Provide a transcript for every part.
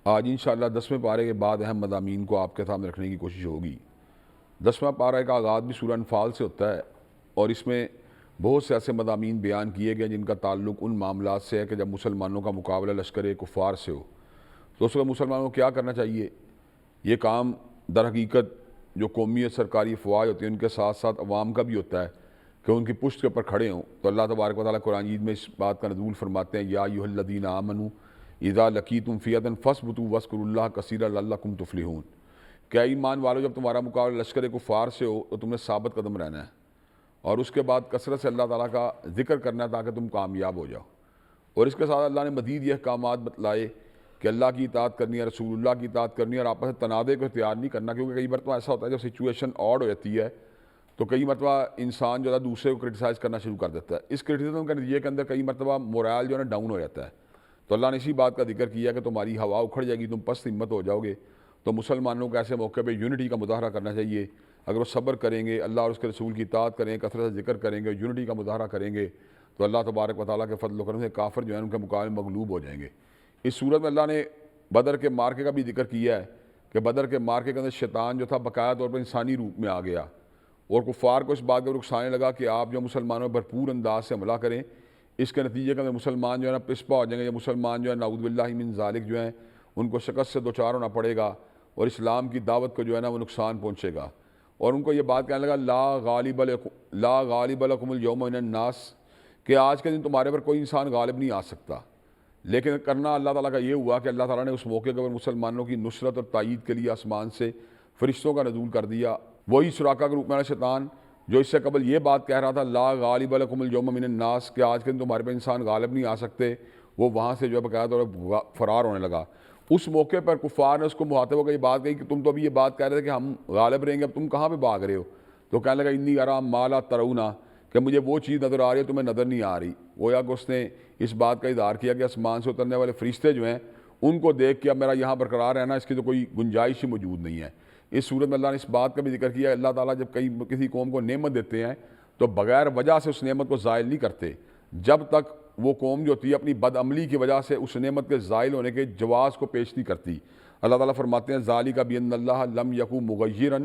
آج انشاءاللہ 10ویں پارے کے بعد اہم مضامین کو آپ کے سامنے رکھنے کی کوشش ہوگی۔ 10واں پارہ کا آغاز بھی سورہ انفال سے ہوتا ہے اور اس میں بہت سے ایسے مضامین بیان کیے گئے جن کا تعلق ان معاملات سے ہے کہ جب مسلمانوں کا مقابلہ لشکر کفار سے ہو تو اس وقت مسلمانوں کو کیا کرنا چاہیے۔ یہ کام در حقیقت جو قومی اور سرکاری افواج ہوتی ہیں ان کے ساتھ ساتھ عوام کا بھی ہوتا ہے کہ ان کی پشت کے اوپر کھڑے ہوں۔ تو اللہ تبارک و تعالیٰ قرآن مجید میں اس بات کا نزول فرماتے ہیں، یا ایھا الذین آمنوا اذا لقیتم فئۃ فاثبتوا واذکروا اللہ کثیرا لعلکم تفلحون، کہ ایمان والو جب تمہارا مقابلہ لشکر کفار سے ہو تو تم نے ثابت قدم رہنا ہے اور اس کے بعد کثرت سے اللہ تعالیٰ کا ذکر کرنا ہے تاکہ تم کامیاب ہو جاؤ۔ اور اس کے ساتھ اللہ نے مزید یہ احکامات بتلائے کہ اللہ کی اطاعت کرنی ہے، رسول اللہ کی اطاعت کرنی ہے اور آپس میں تنازع کو اختیار نہیں کرنا، کیونکہ کئی مرتبہ ایسا ہوتا ہے جب سچویشن آڈ ہو جاتی ہے تو کئی مرتبہ انسان جو ہے دوسرے کو کرٹیسائز کرنا شروع کر دیتا ہے۔ اس کرٹیسزم کے نتیجے کے اندر کئی مرتبہ مورال جو ہے نا ڈاؤن ہو جاتا ہے۔ تو اللہ نے اسی بات کا ذکر کیا کہ تمہاری ہوا اکھڑ جائے گی، تم پست ہمت ہو جاؤ گے۔ تو مسلمانوں کو ایسے موقع پہ یونٹی کا مظاہرہ کرنا چاہیے۔ اگر وہ صبر کریں گے، اللہ اور اس کے رسول کی اطاعت کریں، کثرت سے ذکر کریں گے، یونٹی کا مظاہرہ کریں گے تو اللہ تبارک و تعالیٰ کے فضل و کرم سے کافر جو ہیں ان کے مقابلے میں مغلوب ہو جائیں گے۔ اس صورت میں اللہ نے بدر کے مارکے کا بھی ذکر کیا ہے کہ بدر کے مارکے کے اندر شیطان جو تھا باقاعدہ طور پر انسانی روپ میں آ گیا اور کفار کو اس بات کا رکسانے لگا کہ آپ جو مسلمانوں پر بھرپور انداز سے حملہ کریں، اس کے نتیجے کے اندر مسلمان جو ہے نا پسپا ہو جائیں گے، یا مسلمان جو ہے نعوذ باللہ من ذالک جو ہیں ان کو شکست سے دوچار ہونا پڑے گا اور اسلام کی دعوت کو جو ہے نا وہ نقصان پہنچے گا۔ اور ان کو یہ بات کہنے لگا لا غالب لکم اليوم من الناس، کہ آج کے دن تمہارے پر کوئی انسان غالب نہیں آ سکتا۔ لیکن کرنا اللہ تعالیٰ کا یہ ہوا کہ اللہ تعالیٰ نے اس موقع کے اوپر مسلمانوں کی نصرت اور تائید کے لیے آسمان سے فرشتوں کا نزول کر دیا۔ وہی سراقہ کے روپ میں شیطان جو اس سے قبل یہ بات کہہ رہا تھا لا غالب لکم اليوم من الناس، کہ آج کے دن تمہارے پہ انسان غالب نہیں آ سکتے، وہ وہاں سے جو ہے باقاعدہ طور پر فرار ہونے لگا۔ اس موقع پر کفار نے اس کو مخاطب ہو کر یہ بات کہی کہ تم تو ابھی یہ بات کہہ رہے تھے کہ ہم غالب رہیں گے، اب تم کہاں پہ بھاگ رہے ہو؟ تو کہنے لگا انی ارا ما لا ترون، کہ مجھے وہ چیز نظر آ رہی ہے تمہیں نظر نہیں آ رہی۔ گویا کہ اس نے اس بات کا اظہار کیا کہ آسمان سے اترنے والے فرشتے جو ہیں ان کو دیکھ کے اب میرا یہاں برقرار رہنا اس کی تو کوئی گنجائش ہی موجود نہیں ہے۔ اس صورت میں اللہ نے اس بات کا بھی ذکر کیا، اللہ تعالیٰ جب کسی قوم کو نعمت دیتے ہیں تو بغیر وجہ سے اس نعمت کو زائل نہیں کرتے، جب تک وہ قوم جو ہوتی ہے اپنی بد عملی کی وجہ سے اس نعمت کے زائل ہونے کے جواز کو پیش نہیں کرتی۔ اللہ تعالیٰ فرماتے ہیں ذالک بان اللہ لم یکن مغیرا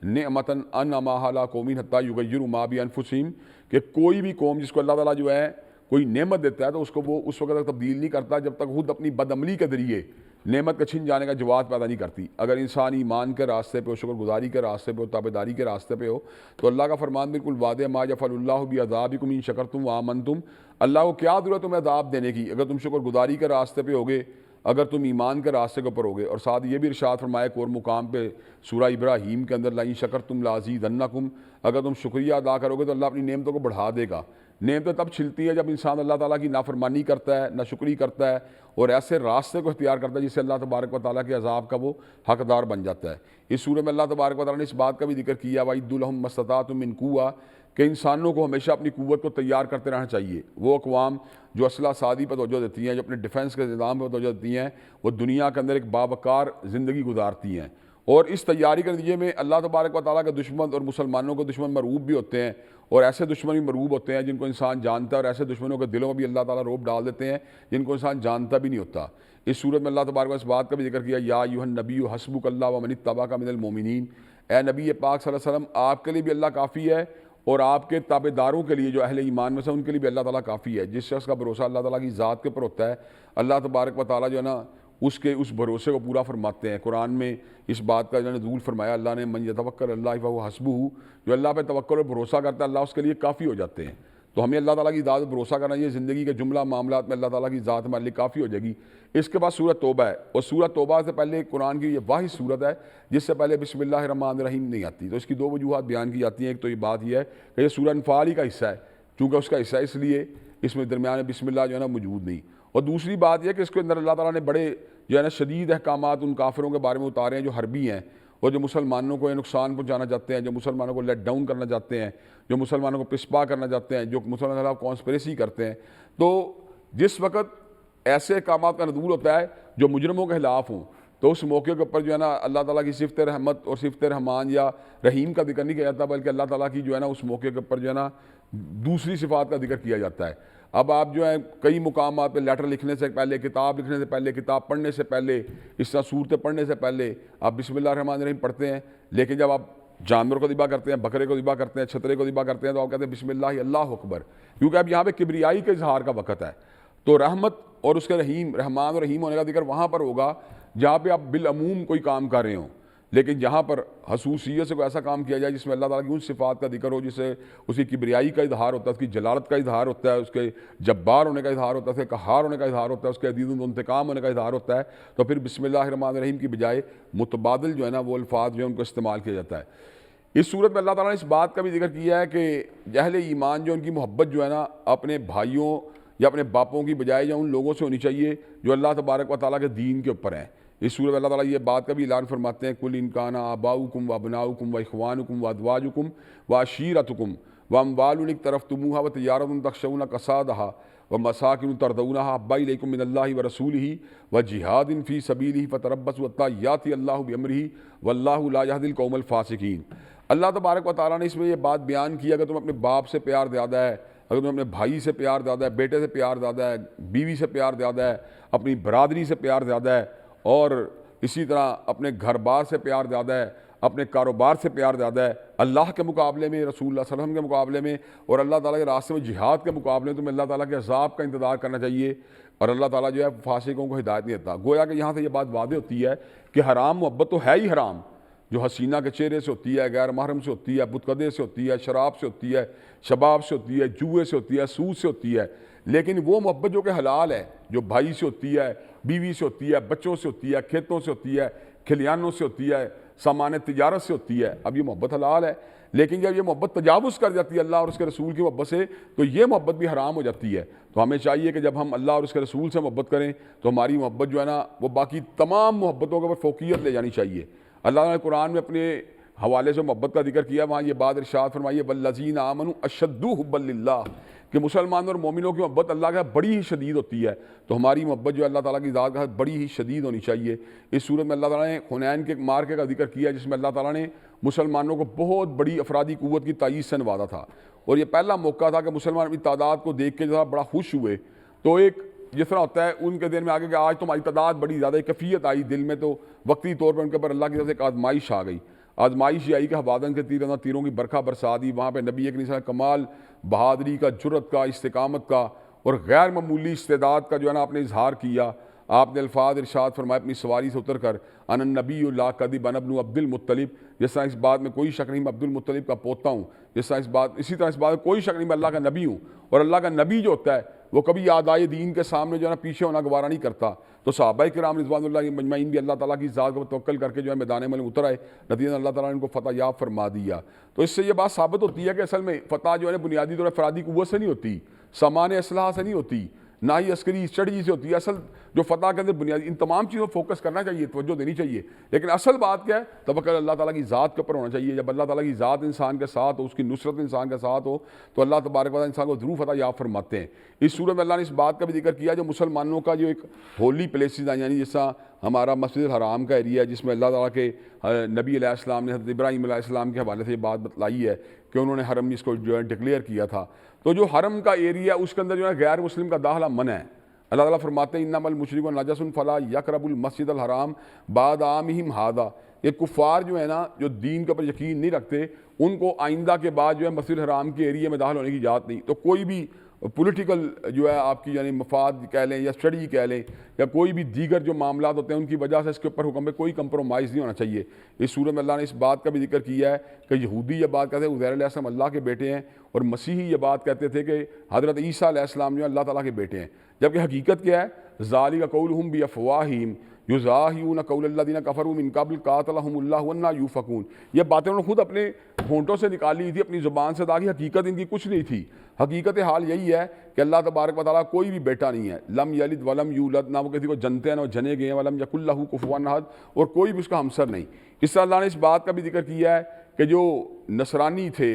نعمتا انعمها علی قوم حتی یغیروا ما بانفسہم، کہ کوئی بھی قوم جس کو اللہ تعالیٰ جو ہے کوئی نعمت دیتا ہے تو اس کو وہ اس وقت تک تبدیل نہیں کرتا جب تک خود اپنی بد عملی کے ذریعے نعمت کا چھن جانے کا جواز پیدا نہیں کرتی۔ اگر انسان ایمان کے راستے پہ ہو، شکر گزاری کے راستے پہ ہو، تابعداری کے راستے پہ ہو تو اللہ کا فرمان بالکل واضح، ما یفعل اللہ بعذابکم ان شکرتم وآمنتم، اللہ کو کیا ضرورت تمہیں عذاب دینے کی اگر تم شکر گزاری کے راستے پہ ہوگے، اگر تم ایمان کے راستے کے اوپر ہوگے۔ اور ساتھ یہ بھی ارشاد فرمایا ایک اور مقام پہ سورہ ابراہیم کے اندر لئن شکرتم لازیدنکم، اگر تم شکریہ ادا کرو گے تو اللہ اپنی نعمتوں کو بڑھا دے گا۔ نعمتیں تب چھلتی ہے جب انسان اللہ تعالیٰ کی نافرمانی کرتا ہے، ناشکری کرتا ہے اور ایسے راستے کو اختیار کرتا ہے جس سے اللہ تبارک و تعالیٰ کے عذاب کا وہ حقدار بن جاتا ہے۔ اس سورہ میں اللہ تبارک و تعالیٰ نے اس بات کا بھی ذکر کیا وَأَعِدُّوا لَهُم مَّا اسْتَطَعْتُم مِّن قُوَّةٍ، کہ انسانوں کو ہمیشہ اپنی قوت کو تیار کرتے رہنا چاہیے۔ وہ اقوام جو اسلحہ سازی پر توجہ دیتی ہیں، جو اپنے ڈیفنس کے نظام پر توجہ دیتی ہیں، وہ دنیا کے اندر ایک باوقار زندگی گزارتی ہیں۔ اور اس تیاری کے نتیجے میں اللہ تبارک و تعالیٰ کے دشمن اور مسلمانوں کے دشمن مرعوب بھی ہوتے ہیں، اور ایسے دشمن بھی مرعوب ہوتے ہیں جن کو انسان جانتا ہے، اور ایسے دشمنوں کے دلوں میں بھی اللہ تعالیٰ روب ڈال دیتے ہیں جن کو انسان جانتا بھی نہیں ہوتا۔ اس صورت میں اللہ تبارک و اس بات کا بھی ذکر کیا یا ایھا النبی حسبک اللہ ومن اتبعک من المؤمنین، اے نبی پاک صلی اللہ علیہ وسلم آپ کے لیے بھی اللہ کافی ہے اور آپ کے تابع داروں کے لیے جو اہل ایمان میں سے ان کے لیے بھی اللہ تعالیٰ کافی ہے۔ جس شخص کا بھروسہ اللہ تعالیٰ کی ذات کے اوپر ہوتا ہے اللہ تبارک و تعالیٰ جو ہے نا اس بھروسے کو پورا فرماتے ہیں۔ قرآن میں اس بات کا جو ہے نزول فرمایا اللہ نے من یتوکل اللہ فہو حسبہ، جو اللہ پہ توکل اور بھروسہ کرتا ہے اللہ اس کے لیے کافی ہو جاتے ہیں۔ تو ہمیں اللہ تعالیٰ کی ذات پر بھروسہ کرنا، یہ زندگی کے جملہ معاملات میں اللہ تعالیٰ کی ذات ہمارے لیے کافی ہو جائے گی۔ اس کے بعد سورۃ توبہ ہے، اور سورۃ توبہ سے پہلے قرآن کی یہ واحد سورت ہے جس سے پہلے بسم اللہ الرحمن الرحیم نہیں آتی۔ تو اس کی دو وجوہات بیان کی جاتی ہیں۔ ایک تو یہ بات یہ ہے کہ یہ سورہ انفال ہی کا حصہ ہے، چونکہ اس کا حصہ اس لیے اس میں درمیان میں بسم اللہ جو ہے نا موجود نہیں۔ اور دوسری بات یہ کہ اس کے اندر اللہ تعالیٰ نے بڑے جو ہے نا شدید احکامات ان کافروں کے بارے میں اتارے ہیں جو حربی ہیں اور جو مسلمانوں کو نقصان پہنچانا چاہتے ہیں، جو مسلمانوں کو لیٹ ڈاؤن کرنا چاہتے ہیں، جو مسلمانوں کو پسپا کرنا چاہتے ہیں، جو مسلمانوں کے خلاف کانسپریسی کرتے ہیں۔ تو جس وقت ایسے احکامات کا نزول ہوتا ہے جو مجرموں کے خلاف ہوں تو اس موقع کے اوپر جو ہے نا اللہ تعالیٰ کی صفت رحمت اور صفت رحمان یا رحیم کا ذکر نہیں کیا جاتا، بلکہ اللہ تعالیٰ کی جو ہے نا اس موقع کے اوپر جو ہے نا دوسری صفات کا ذکر کیا جاتا ہے۔ اب آپ جو ہے کئی مقامات پہ لیٹر لکھنے سے پہلے، کتاب لکھنے سے پہلے، کتاب پڑھنے سے پہلے، اس طرح صورتیں پڑھنے سے پہلے آپ بسم اللہ الرحمن الرحیم پڑھتے ہیں، لیکن جب آپ جانور کو ذبح کرتے ہیں، بکرے کو ذبح کرتے ہیں، چھترے کو ذبح کرتے ہیں، تو آپ کہتے ہیں بسم اللہ اللہ اکبر، کیونکہ اب یہاں پہ کبریائی کے اظہار کا وقت ہے۔ تو رحمت اور اس کے رحیم، رحمان اور رحیم ہونے کا ذکر وہاں پر ہوگا جہاں پہ آپ بالعموم کوئی کام کر رہے ہوں، لیکن جہاں پر خصوصیت سے کوئی ایسا کام کیا جائے جس میں اللہ تعالیٰ کی ان صفات کا ذکر ہو، جس سے اس کی کبریائی کا اظہار ہوتا ہے، اس کی جلالت کا اظہار ہوتا ہے، اس کے جبار ہونے کا اظہار ہوتا ہے، اس کے قہار ہونے کا اظہار ہوتا ہے، اس کے عزیز الانتقام ہونے کا اظہار ہوتا ہے، تو پھر بسم اللہ الرحمن الرحیم کی بجائے متبادل جو ہے نا وہ الفاظ جو ہے ان کو استعمال کیا جاتا ہے۔ اس صورت میں اللہ تعالیٰ نے اس بات کا بھی ذکر کیا ہے کہ اہل ایمان جو ان کی محبت جو ہے نا اپنے بھائیوں یا اپنے باپوں کی بجائے یا ان لوگوں سے ہونی چاہیے جو اللہ تبارک و تعالیٰ کے دین کے اوپر ہیں۔ اس صورت میں اللہ تعالیٰ یہ بات کا بھی اعلان فرماتے ہیں، کل ان کان آباؤکم وابناؤکم واخوانکم وازواجکم وعشیرتکم واموال اقترفتموها وتجارۃ تخشون کسادها ومساکن ترضونها احب الیکم من اللہ ورسولہ وجہاد فی سبیلہ فتربصوا حتی یأتی اللہ بامرہ واللہ لا یہدی القوم الفاسقین۔ اللہ تبارک و تعالیٰ نے اس میں یہ بات بیان کی، اگر تمہیں اپنے باپ سے پیار زیادہ ہے، اگر تمہیں اپنے بھائی سے پیار زیادہ ہے، بیٹے سے پیار زیادہ ہے، بیوی سے پیار زیادہ ہے، اپنی برادری سے پیار زیادہ ہے، اور اسی طرح اپنے گھر بار سے پیار زیادہ ہے، اپنے کاروبار سے پیار زیادہ ہے اللہ کے مقابلے میں، رسول اللہ صلی اللہ علیہ وسلم کے مقابلے میں، اور اللہ تعالیٰ کے راستے میں جہاد کے مقابلے میں، تمہیں اللہ تعالیٰ کے عذاب کا انتظار کرنا چاہیے، اور اللہ تعالیٰ جو ہے فاسقوں کو ہدایت نہیں دیتا۔ گویا کہ یہاں سے یہ بات واضح ہوتی ہے کہ حرام محبت تو ہے ہی حرام، جو حسینہ کے چہرے سے ہوتی ہے، غیر محرم سے ہوتی ہے، بتقدے سے ہوتی ہے، شراب سے ہوتی ہے، شباب سے ہوتی ہے، جوئے سے ہوتی ہے، سود سے ہوتی ہے، لیکن وہ محبت جو کہ حلال ہے، جو بھائی سے ہوتی ہے، بیوی سے ہوتی ہے، بچوں سے ہوتی ہے، کھیتوں سے ہوتی ہے، کھلیانوں سے ہوتی ہے، سامان تجارت سے ہوتی ہے، اب یہ محبت حلال ہے، لیکن جب یہ محبت تجاوز کر جاتی ہے اللہ اور اس کے رسول کی محبت سے تو یہ محبت بھی حرام ہو جاتی ہے۔ تو ہمیں چاہیے کہ جب ہم اللہ اور اس کے رسول سے محبت کریں تو ہماری محبت جو ہے نا وہ باقی تمام محبتوں کے اوپر فوقیت لے جانی چاہیے۔ اللہ نے قرآن میں اپنے حوالے سے محبت کا ذکر کیا، وہاں یہ بات ارشاد فرمائیے والذین آمنوا اشد حبا للہ، کہ مسلمانوں اور مومنوں کی محبت اللہ کا بڑی ہی شدید ہوتی ہے، تو ہماری محبت جو ہے اللہ تعالیٰ کی ذات کا بڑی ہی شدید ہونی چاہیے۔ اس صورت میں اللہ تعالیٰ نے حنین کے مارکے کا ذکر کیا جس میں اللہ تعالیٰ نے مسلمانوں کو بہت بڑی افرادی قوت کی تائید سے نوازا تھا، اور یہ پہلا موقع تھا کہ مسلمان اپنی تعداد کو دیکھ کے جو ہے بڑا خوش ہوئے، تو ایک جس طرح ہوتا ہے ان کے دل میں آگے کہ آج تو ہماری تعداد بڑی زیادہ کیفیت آئی دل میں، تو وقتی طور پر ان کے اوپر اللہ کی طرف سے ایک آزمائش آ گئی، آزمائش یہ آئی کہ حوادن کے تیروں کی برکھا برسا دی، وہاں پہ نبی اکرم صلی اللہ علیہ وسلم کمال بہادری کا، جرت کا، استقامت کا اور غیر معمولی استعداد کا جو ہے نا آپ نے اظہار کیا۔ آپ نے الفاظ ارشاد فرمائے اپنی سواری سے اتر کر انا النبی لا کذب انا ابن عبد المطلب، جس طرح اس بات میں کوئی شک نہیں میں عبد المطلب کا پوتا ہوں، اسی طرح اس بات میں کوئی شک نہیں میں اللہ کا نبی ہوں، اور اللہ کا نبی جو ہوتا ہے وہ کبھی اعدائے دین کے سامنے جو ہے نا پیچھے ہونا گوارا نہیں کرتا۔ تو صحابہ کرام رضوان اللہ مجمعین بھی اللہ تعالیٰ کی ذات کو توکل کر کے جو ہے میدان عمل میں اتر آئے، نتیجہ اللہ تعالیٰ نے ان کو فتح یاب فرما دیا۔ تو اس سے یہ بات ثابت ہوتی ہے کہ اصل میں فتح جو ہے بنیادی طور پر افرادی قوت سے نہیں ہوتی، سامان اسلحہ سے نہیں ہوتی، نہ ہی عسکری اسٹریٹجی سے ہوتی ہے۔ اصل جو فتح کے اندر بنیادی ان تمام چیزوں پر فوکس کرنا چاہیے، توجہ دینی چاہیے، لیکن اصل بات کیا ہے؟ توکل اللہ تعالیٰ کی ذات کے اوپر ہونا چاہیے۔ جب اللہ تعالیٰ کی ذات انسان کے ساتھ ہو، اس کی نصرت انسان کے ساتھ ہو، تو اللہ تبارک و تعالیٰ انسان کو ضرور فتح یاب فرماتے ہیں۔ اس صورت میں اللہ نے اس بات کا بھی ذکر کیا جو مسلمانوں کا جو ایک ہولی پلیسز ہیں، یعنی جس طرح ہمارا مسجد الحرام کا ایریا ہے جس میں اللہ تعالیٰ کے نبی علیہ السلام نے حضرت ابراہیم علیہ السلام کے حوالے سے یہ بات بتلائی ہے کہ انہوں نے حرم اس کو جو ہے ڈکلیئر کیا تھا، تو جو حرم کا ایریا اس کے اندر جو ہے غیر مسلم کا داخلہ منع ہے۔ اللہ تعالیٰ فرماتے ہیں انما المشرکون نجس فلا یقربوا المسجد الحرام بعد عامہم ھذا، یہ کفار جو ہے نا جو دین کے اوپر یقین نہیں رکھتے ان کو آئندہ کے بعد جو ہے مسجد الحرام کے ایریا میں داخل ہونے کی اجازت نہیں۔ تو کوئی بھی پولیٹیکل جو ہے آپ کی یعنی مفاد کہہ لیں یا اسٹڈی کہہ لیں یا کوئی بھی دیگر جو معاملات ہوتے ہیں ان کی وجہ سے اس کے اوپر حکم میں کوئی کمپرومائز نہیں ہونا چاہیے۔ اس صورت میں اللہ نے اس بات کا بھی ذکر کیا ہے کہ یہودی یہ بات کہتے ہیں عزیر علیہ السلام اللہ کے بیٹے ہیں، اور مسیحی یہ بات کہتے تھے کہ حضرت عیسیٰ علیہ السلام جو ہے اللہ تعالیٰ کے بیٹے ہیں، جبکہ حقیقت کیا ہے؟ ذالک قولہم بافواہہم یضاہئون قول الذین کفروا من قبل قاتلہم اللہ وانا یؤفکون، یہ باتیں انہوں نے خود اپنے ہونٹوں سے نکالی تھی، اپنی زبان سے، تاکہ حقیقت ان کی کچھ نہیں تھی۔ حقیقت حال یہی ہے کہ اللہ تبارک و تعالیٰ کوئی بھی بیٹا نہیں ہے، لم یلد ولم یولد، نہ وہ کسی کو جنتے ہیں نہ وہ جنے گئے ہیں، ولم یکن لہ کفوا احد، اور کوئی بھی اس کا ہمسر نہیں۔ اس طرح اللہ نے اس بات کا بھی ذکر کیا ہے کہ جو نصرانی تھے،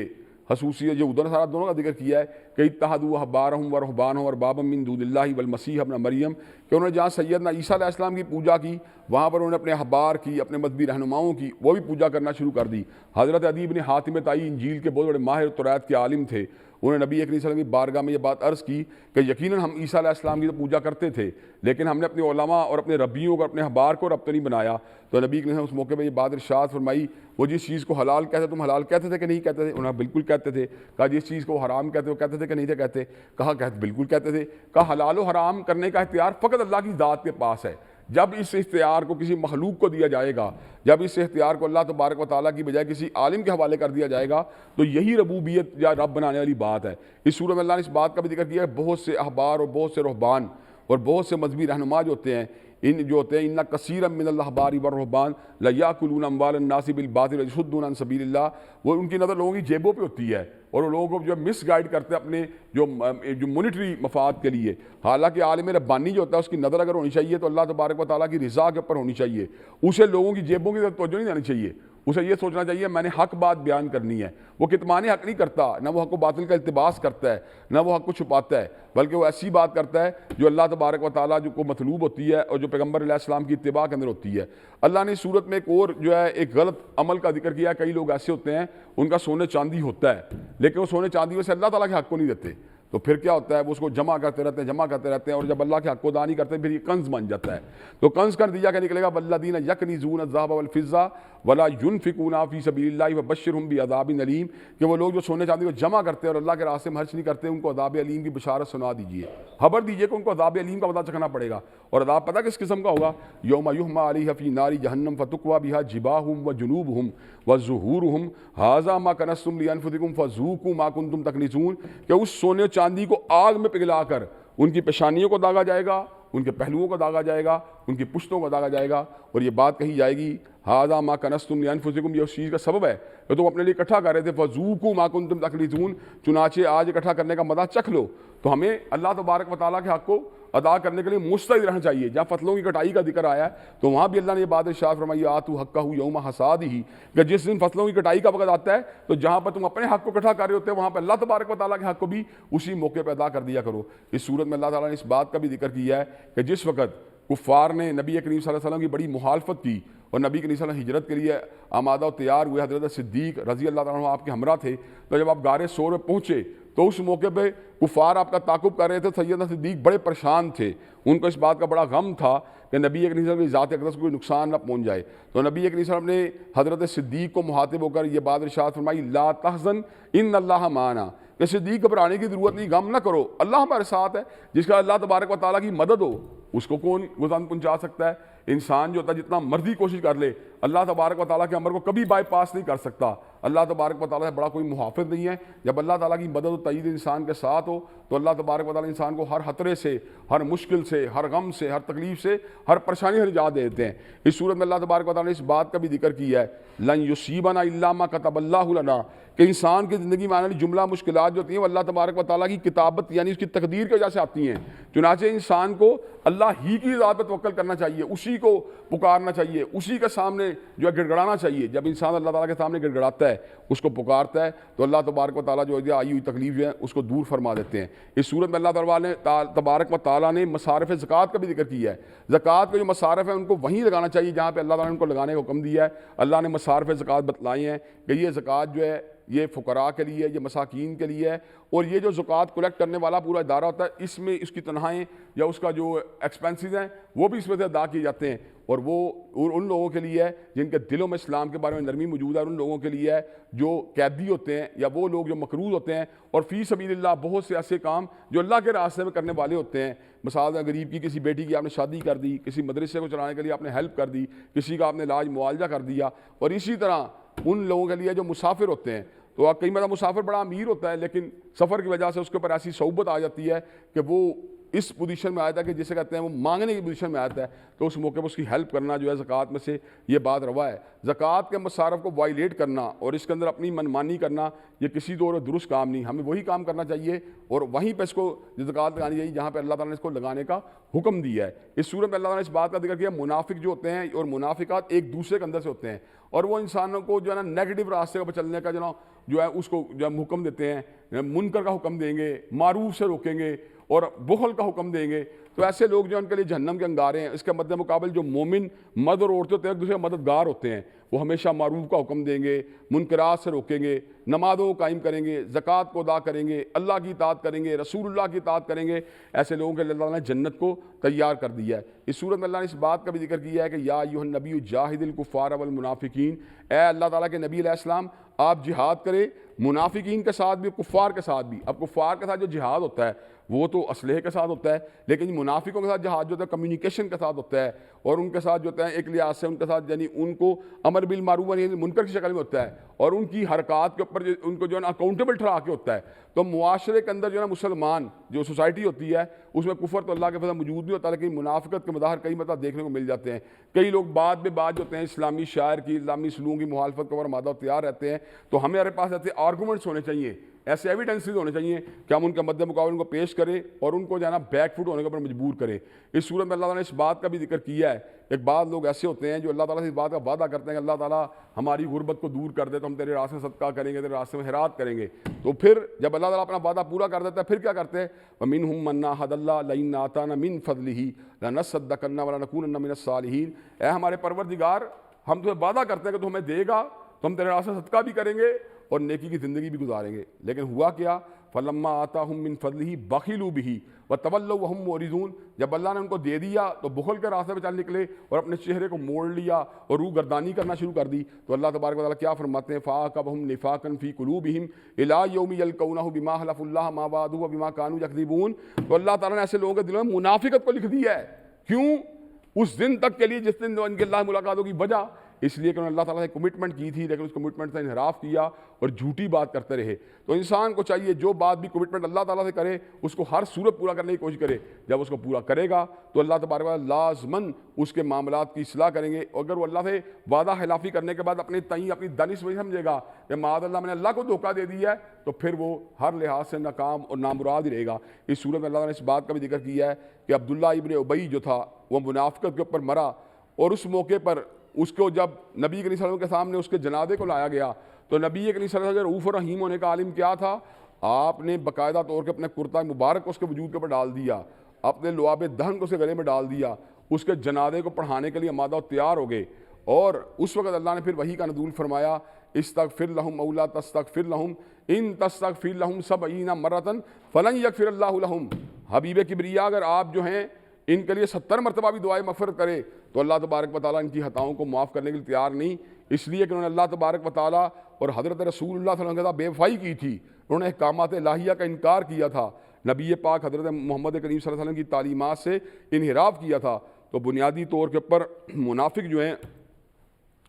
خصوصیت یہود و نصارہ دونوں کا ذکر کیا ہے کہ اتخذوا احبارهم ورهبانهم اربابا من دون اللہ والمسیح ابن مریم، کہ انہوں نے جہاں سیدنا عیسیٰ علیہ السلام کی پوجا کی وہاں پر انہوں نے اپنے احبار کی، اپنے مذہبی رہنماؤں کی وہ بھی پوجا کرنا شروع کر دی۔ حضرت عدی بن حاتم طائی انجیل کے بہت بڑے ماہر توریت کے عالم تھے، انہوں نے نبی کریم صلی اللہ علیہ وسلم کی بارگاہ میں یہ بات عرض کی کہ یقیناً ہم عیسیٰ علیہ السلام کی تو پوجا کرتے تھے، لیکن ہم نے اپنے علماء اور اپنے ربیوں کو، اپنے احبار کو رب تو نہیں بنایا۔ تو نبی کریم اس موقع پہ یہ بات ارشاد فرمائی، وہ جس چیز کو حلال کہتے تم حلال کہتے تھے کہ نہیں کہتے تھے؟ انہوں نے بالکل کہتے تھے۔ کہا جس چیز کو حرام کہتے وہ کہتے تھے کہ نہیں تھے کہتے؟ کہا بالکل کہتے تھے۔ کہا حلال و حرام کرنے کا اختیار فقط اللہ کی ذات کے پاس ہے، جب اس اختیار کو کسی مخلوق کو دیا جائے گا، جب اس اختیار کو اللہ تبارک و تعالیٰ کی بجائے کسی عالم کے حوالے کر دیا جائے گا تو یہی ربوبیت یا رب بنانے والی بات ہے۔ اس سورہ میں اللہ نے اس بات کا بھی ذکر کیا ہے، بہت سے احبار اور بہت سے رہبان اور بہت سے مذہبی رہنما جو ہوتے ہیں، ان کثیرا من الاحبار والرہبان لیاکلون اموال الناس بالباطل ویصدون عن سبیل اللہ، وہ ان کی نظر لوگوں کی جیبوں پہ ہوتی ہے اور وہ لوگوں کو جو مس گائیڈ کرتے ہیں اپنے جو مونیٹری مفاد کے لیے۔ حالانکہ عالم ربانی جو ہوتا ہے اس کی نظر اگر ہونی چاہیے تو اللہ تبارک و تعالیٰ کی رضا کے اوپر ہونی چاہیے، اسے لوگوں کی جیبوں کی طرف توجہ نہیں دینی چاہیے، اسے یہ سوچنا چاہیے میں نے حق بات بیان کرنی ہے۔ وہ کتمان حق نہیں کرتا، نہ وہ حق و باطل کا التباس کرتا ہے، نہ وہ حق کو چھپاتا ہے، بلکہ وہ ایسی بات کرتا ہے جو اللہ تبارک و تعالیٰ جو کو مطلوب ہوتی ہے اور جو پیغمبر علیہ السلام کی اتباع کے اندر ہوتی ہے۔ اللہ نے صورت میں ایک اور جو ہے ایک غلط عمل کا ذکر کیا ہے۔ کئی لوگ ایسے ہوتے ہیں ان کا سونے چاندی ہوتا ہے لیکن وہ سونے چاندی میں سے اللہ تعالیٰ کے حق کو نہیں دیتے، تو پھر کیا ہوتا ہے وہ اس کو جمع کرتے رہتے ہیں اور جب اللہ کے حق کو ادا نہیں کرتے پھر یہ کنز بن جاتا ہے۔ تو کنز کا نتیجہ کیا نکلے گا؟ والذین یکنزون الذهب والفضة ولا ينفقون فی سبیل اللہ فبشرهم بعذاب علیم، کہ وہ لوگ جو سونے چاندی کو جمع کرتے ہیں اور اللہ کے راستے میں خرچ نہیں کرتے ان کو عذاب علیم کی بشارت سنا دیجیے، خبر دیجیے کہ ان کو عذاب علیم کا مزہ چکھنا پڑے گا۔ اور عذاب پتہ کس قسم کا ہوگا؟ یوم یحمى علیہ فی نار جہنم فتکوی بها جباہہم وجنوبہم وظہورہم ھذا ما کنزتم لانفسکم فذوقوا ما کنتم تکنزون، کہ اس سونے چاندی کو آگ میں پگھلا کر ان کی پیشانیوں کو داغا جائے گا، ان کے پہلوؤں کو داغا جائے گا، ان کی پشتوں کو داغا جائے گا، اور یہ بات کہی جائے گی ھذا ما کنزتم لانفسکم، یہ اس چیز کا سبب ہے کہ تم اپنے لیے اکٹھا کر رہے تھے، فذوقوا ما کنتم تکنزون، چنانچہ آج اکٹھا کرنے کا مزہ چکھ لو۔ تو ہمیں اللہ تبارک و تعالیٰ کے حق کو ادا کرنے کے لیے مستعد رہنا چاہیے۔ جہاں فصلوں کی کٹائی کا ذکر آیا ہے تو وہاں بھی اللہ نے یہ بات ارشاد فرمائی آتوا حقہ یوم حصادہ، کہ جس دن فصلوں کی کٹائی کا وقت آتا ہے تو جہاں پر تم اپنے حق کو اکٹھا کر رہے ہوتے ہیں وہاں پہ اللہ تبارک و تعالیٰ کے حق کو بھی اسی موقع پہ ادا کر دیا کرو۔ اس صورت میں اللہ تعالیٰ نے اس بات کا بھی ذکر کیا ہے کہ جس وقت کفار نے نبی کریم صلی اللہ علیہ وسلم کی بڑی مخالفت کی اور نبی کریم صلی اللہ علیہ وسلم ہجرت کے لیے آمادہ و تیار ہوئے، حضرت صدیق رضی اللہ تعالیٰ عنہ آپ کے ہمراہ تھے، تو جب آپ غار ثور میں پہنچے تو اس موقع پہ کفار آپ کا تعاقب کر رہے تھے، سیدنا صدیق بڑے پریشان تھے، ان کو اس بات کا بڑا غم تھا کہ نبی کریم صلی اللہ علیہ وسلم کی ذات اقدس کو کوئی نقصان نہ پہنچ جائے۔ تو نبی کریم صلی اللہ علیہ وسلم نے حضرت صدیق کو مخاطب ہو کر یہ بات ارشاد فرمائی لا تحزن ان اللہ معنا، کہ صدیق گھبرانے کی ضرورت نہیں، غم نہ کرو، اللہ ہمارے ساتھ ہے۔ جس کا اللہ تبارک و تعالیٰ کی مدد ہو اس کو کون گزن پہنچا سکتا ہے؟ انسان جو ہوتا ہے جتنا مرضی کوشش کر لے اللہ تبارک و تعالیٰ کے امر کو کبھی بائی پاس نہیں کر سکتا۔ اللہ تبارک و تعالیٰ سے بڑا کوئی محافظ نہیں ہے۔ جب اللہ تعالیٰ کی مدد و تائید انسان کے ساتھ ہو تو اللہ تبارک و تعالیٰ انسان کو ہر خطرے سے، ہر مشکل سے، ہر غم سے، ہر تکلیف سے، ہر پریشانی سے نجات دے دیتے ہیں۔ اس صورت میں اللہ تبارک و تعالیٰ نے اس بات کا بھی ذکر کیا ہے لن یصیبنا الا ما کتب اللہ لنا، کہ انسان کی زندگی میں آنے والی جملہ مشکلات جو ہوتی ہیں وہ اللہ تبارک و تعالیٰ کی کتابت یعنی اس کی تقدیر کی وجہ سے آتی ہیں۔ چنانچہ انسان کو اللہ ہی کی ذات پہ توکل کرنا چاہیے، اسی کو پکارنا چاہیے، اسی کے سامنے جو ہے گڑگڑانا چاہیے۔ جب انسان اللہ تعالیٰ کے سامنے گڑگڑاتا ہے، اس کو پکارتا ہے تو اللہ تبارک و تعالیٰ جو ہے آئی ہوئی تکلیف جو ہے اس کو دور فرما دیتے ہیں۔ اس صورت میں اللہ تبارک و تعالیٰ نے مصارف زکوٰۃ کا بھی ذکر کیا ہے۔ زکوٰۃ کے جو مصارف ہیں ان کو وہیں لگانا چاہیے جہاں پہ اللہ تعالیٰ نے ان کو لگانے کا حکم دیا ہے۔ اللہ نے مصارف زکوٰۃ بتلائے ہیں کہ یہ زکوٰۃ جو ہے یہ فقراء کے لیے، یہ مساکین کے لیے ہے، اور یہ جو زکوٰۃ کلیکٹ کرنے والا پورا ادارہ ہوتا ہے اس میں اس کی تنخواہیں یا اس کا جو ایکسپینسز ہیں وہ بھی اس میں سے ادا کیے جاتے ہیں، اور وہ ان لوگوں کے لیے ہے جن کے دلوں میں اسلام کے بارے میں نرمی موجود ہے، اور ان لوگوں کے لیے ہے جو قیدی ہوتے ہیں یا وہ لوگ جو مقروض ہوتے ہیں اور فی سبیل اللہ بہت سے ایسے کام جو اللہ کے راستے میں کرنے والے ہوتے ہیں۔ مثال غریب کی کسی بیٹی کی آپ نے شادی کر دی، کسی مدرسے کو چلانے کے لیے آپ نے ہیلپ کر دی، کسی کا آپ نے علاج معالجہ کر دیا، اور اسی طرح ان لوگوں کے لیے جو مسافر ہوتے ہیں، تو کئی مرتبہ مسافر بڑا امیر ہوتا ہے لیکن سفر کی وجہ سے اس کے اوپر ایسی صعوبت آ جاتی ہے کہ وہ اس پوزیشن میں آتا ہے کہ جسے کہتے ہیں وہ مانگنے کی پوزیشن میں آتا ہے تو اس موقع پر اس کی ہیلپ کرنا جو ہے زکوٰۃ میں سے یہ بات روا ہے۔ زکوٰۃ کے مصارف کو وائلیٹ کرنا اور اس کے اندر اپنی منمانی کرنا یہ کسی طور پر درست کام نہیں، ہمیں وہی کام کرنا چاہیے اور وہیں پہ اس کو زکوٰۃ لگانی چاہیے جہاں پہ اللہ تعالیٰ نے اس کو لگانے کا حکم دیا ہے۔ اس صورت میں اللہ تعالیٰ نے اس بات کا ذکر کیا منافق جو ہوتے ہیں اور منافقات ایک دوسرے کے اندر سے ہوتے ہیں اور وہ انسانوں کو جو ہے نا نیگیٹو راستے پر چلنے کا جو ہے اس کو جو ہم حکم دیتے ہیں، منکر کا حکم دیں گے، معروف سے روکیں گے اور بخل کا حکم دیں گے، تو ایسے لوگ جو ان کے لیے جہنم کے انگارے ہیں۔ اس کے مد مقابل جو مومن مرد اور عورتیں ہوتے ہیں ایک دوسرے مددگار ہوتے ہیں، وہ ہمیشہ معروف کا حکم دیں گے، منکرات سے روکیں گے، نمازوں کو قائم کریں گے، زکوٰۃ کو ادا کریں گے، اللہ کی اطاعت کریں گے، رسول اللہ کی اطاعت کریں گے۔ ایسے لوگوں کے لیے اللہ تعالیٰ نے جنت کو تیار کر دیا ہے۔ اس صورت میں اللہ نے اس بات کا بھی ذکر کیا ہے کہ یا ایھا النبی جاہد الکفار والمنافقین، اے اللہ تعالیٰ کے نبی علیہ السلام آپ جہاد کریں منافقین کے ساتھ بھی، کفار کے ساتھ بھی۔ اب کفار کے ساتھ جو جہاد ہوتا ہے وہ تو اسلحے کے ساتھ ہوتا ہے، لیکن منافقوں کے ساتھ جہاد جو ہوتا ہے کمیونیکیشن کے ساتھ ہوتا ہے اور ان کے ساتھ جو ہوتا ہے ایک لحاظ سے ان کے ساتھ یعنی ان کو امر بالمعروف و نہی عن المنکر کی شکل میں ہوتا ہے اور ان کی حرکات کے اوپر ان کو جو ہے نا اکاؤنٹیبل ٹھہرا کے ہوتا ہے۔ تو معاشرے کے اندر جو ہے نا مسلمان جو سوسائٹی ہوتی ہے اس میں کفر تو اللہ کے فضل موجود نہیں ہوتا، لیکن منافقت کے مظاہر کئی مرتبہ دیکھنے کو مل جاتے ہیں۔ کئی لوگ بعد میں بعد جو ہوتے ہیں اسلامی شاعر کی اسلامی سلوک کی مخالفت کو مادہ تیار رہتے ہیں، تو ہمارے پاس ایسے آرگومنٹس ہونے چاہیے، ایسے ایویڈنسز ہونے چاہیے کہ ہم ان کے مد مقابل ان کو پیش کریں اور ان کو جو ہے نا بیک فٹ ہونے کے اوپر مجبور کریں۔ اس صورت میں اللہ تعالیٰ نے اس بات کا بھی ذکر کیا ہے، ایک بعض لوگ ایسے ہوتے ہیں جو اللہ تعالیٰ سے اس بات کا وعدہ کرتے ہیں کہ اللہ تعالیٰ ہماری غربت کو دور کر دے تو ہم تیرے راستے میں صدقہ کریں گے، تیرے راستے میں خیرات کریں گے۔ تو پھر جب اللہ تعالیٰ اپنا وعدہ پورا کر دیتا ہے پھر کیا کرتے ہیں؟ وَمِنْهُمْ مَنْ عَاهَدَ اللَّهَ لَئِنْ آتَانَا مِنْ فَضْلِهِ لَنَصَّدَّقَنَّ وَلَنَكُونَنَّ مِنَ الصَّالِحِينَ، اے ہمارے پروردگار ہم تمہیں وعدہ کرتے ہیں کہ تو ہمیں دے گا تو ہم تیرے راستے صدقہ بھی کریں گے اور نیکی کی زندگی بھی گزاریں گے۔ لیکن ہوا کیا؟ فَلَمَّا آتَاهُم مِّن فَضْلِهِ بَخِلُوا بِهِ وَتَوَلَّوْا وَهُم مُعْرِضُونَ، جب اللہ نے ان کو دے دیا تو بخل کے راستے پہ چل نکلے اور اپنے چہرے کو موڑ لیا اور روح گردانی کرنا شروع کر دی۔ تو اللہ تبارک و تعالیٰ کیا فرماتے ہیں؟ فَأَعْقَبَهُمْ نِفَاقًا فِي قُلُوبِهِمْ إِلَىٰ يَوْمِ يَلْقَوْنَهُ بِمَا حَلَفُوا اللَّهَ مَا وَعَدُوهُ وَبِمَا كَانُوا يَكْذِبُونَ۔ تو اللہ تعالیٰ نے ایسے لوگوں کے دلوں میں منافقت کو لکھ دیا ہے۔ کیوں؟ اس دن تک کے لیے جس دن ان کے اللہ ملاقات ہوگی، وجہ اس لیے کہ انہوں نے اللہ تعالیٰ سے کمٹمنٹ کی تھی لیکن اس کمٹمنٹ سے انحراف کیا اور جھوٹی بات کرتے رہے۔ تو انسان کو چاہیے جو بات بھی کمٹمنٹ اللہ تعالیٰ سے کرے اس کو ہر صورت پورا کرنے کی کوشش کرے۔ جب اس کو پورا کرے گا تو اللہ تبارک و تعالیٰ لازماً اس کے معاملات کی اصلاح کریں گے۔ اگر وہ اللہ سے وعدہ خلافی کرنے کے بعد اپنے تئیں اپنی دانش وہی سمجھے گا کہ معاذ اللہ میں نے اللہ کو دھوکہ دے دیا ہے تو پھر وہ ہر لحاظ سے ناکام اور نامراد ہی رہے گا۔ اس صورت میں اللہ تعالیٰ نے اس بات کا بھی ذکر کیا ہے کہ عبداللہ ابن ابی جو تھا وہ منافقت کے اوپر مرا اور اس موقع پر اس کو جب نبی کریم صلی اللہ علیہ وسلم کے سامنے اس کے جنازے کو لایا گیا تو نبی کریم صلی اللہ علیہ وسلم رؤوف الرحیم ہونے کا عالم کیا تھا؟ آپ نے باقاعدہ طور پہ اپنے کرتا مبارک کو اس کے وجود کے اوپر ڈال دیا، اپنے لعاب دہن کو اس کے گلے میں ڈال دیا، اس کے جنازے کو پڑھانے کے لیے آمادہ و تیار ہو گئے۔ اور اس وقت اللہ نے پھر وحی کا نزول فرمایا استغفر لہم او لا تستغفر لہم ان تستغفر لہم 70 مرۃ فلن یغفر اللہ لہم۔ حبیب کبریا اگر آپ جو ہیں ان کے لیے 70 مرتبہ بھی دعائے مغفرت کرے تو اللہ تبارک و تعالیٰ ان کی خطاؤں کو معاف کرنے کے لیے تیار نہیں، اس لیے کہ انہوں نے اللہ تبارک و تعالیٰ اور حضرت رسول اللہ صلی اللہ علیہ وسلم کے ساتھ بے وفائی کی تھی، انہوں نے احکامات الہیہ کا انکار کیا تھا، نبی پاک حضرت محمد کریم صلی اللہ علیہ وسلم کی تعلیمات سے انحراف کیا تھا۔ تو بنیادی طور کے اوپر منافق جو ہیں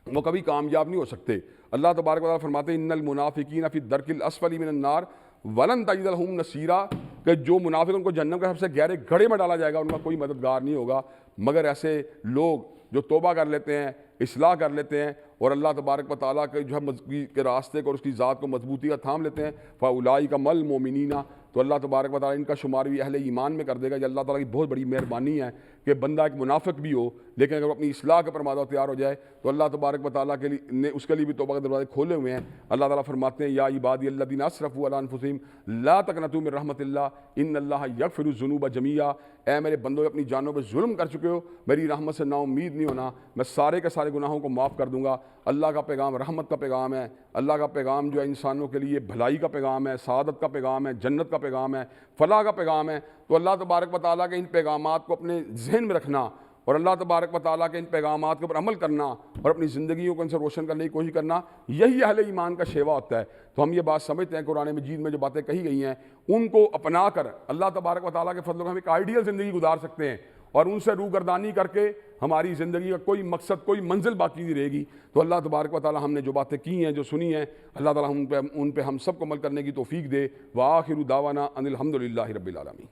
وہ کبھی کامیاب نہیں ہو سکتے۔ اللہ تبارک و تعالیٰ فرماتے ہیں ان المنافقین فی الدرک الاسفل من النار ولن تجد لہم نصیرا، کہ جو منافق ان کو جہنم کے سب سے گہرے گڑھے میں ڈالا جائے گا ان کا کوئی مددگار نہیں ہوگا مگر ایسے لوگ جو توبہ کر لیتے ہیں، اصلاح کر لیتے ہیں اور اللہ تبارک و تعالیٰ کے جو ہے کے راستے کو اور اس کی ذات کو مضبوطی کا تھام لیتے ہیں۔ فاولئک مع المؤمنین، تو اللہ تبارک و تعالیٰ ان کا شمار بھی اہل ایمان میں کر دے گا۔ یہ اللہ تعالیٰ کی بہت بڑی مہربانی ہے کہ بندہ ایک منافق بھی ہو لیکن اگر وہ اپنی اصلاح کے پرمادہ تیار ہو جائے تو اللہ تبارک و تعالیٰ کے لیے نے اس کے لیے بھی توبہ کے دروازے کھولے ہوئے ہیں۔ اللہ تعالیٰ فرماتے ہیں یا عبادی الذین اسرفوا علی انفسہم لا تقنطوا من رحمت اللہ ان اللہ یغفر الذنوب جميعا، اے میرے بندو اپنی جانوں پہ ظلم کر چکے ہو، میری رحمت سے نا امید نہیں ہونا، میں سارے کے سارے گناہوں کو معاف کر دوں گا۔ اللہ کا پیغام رحمت کا پیغام ہے، اللہ کا پیغام جو ہے انسانوں کے لیے بھلائی کا پیغام ہے، سعادت کا پیغام ہے، جنت کا پیغام ہے، فلاح کا پیغام ہے۔ تو اللہ تبارک و تعالیٰ کے ان پیغامات کو اپنے ذہن میں رکھنا اور اللہ تبارک و تعالیٰ کے ان پیغامات کے اوپر عمل کرنا اور اپنی زندگیوں کو ان سے روشن کرنے کی کوشش کرنا، یہی اہل ایمان کا شیوا ہوتا ہے۔ تو ہم یہ بات سمجھتے ہیں قرآن مجید میں جو باتیں کہی گئی ہیں ان کو اپنا کر اللہ تبارک و تعالیٰ کے فضل و ہم ایک آئیڈیل زندگی گزار سکتے ہیں اور ان سے روگردانی کر کے ہماری زندگی کا کوئی مقصد کوئی منزل باقی نہیں رہے گی۔ تو اللہ تبارک و تعالیٰ ہم نے جو باتیں کی ہیں جو سنی ہیں اللہ تعالیٰ ان پہ ہم سب کو عمل کرنے کی توفیق دے۔ وآخر دعوانا ان الحمد للہ رب العالمین۔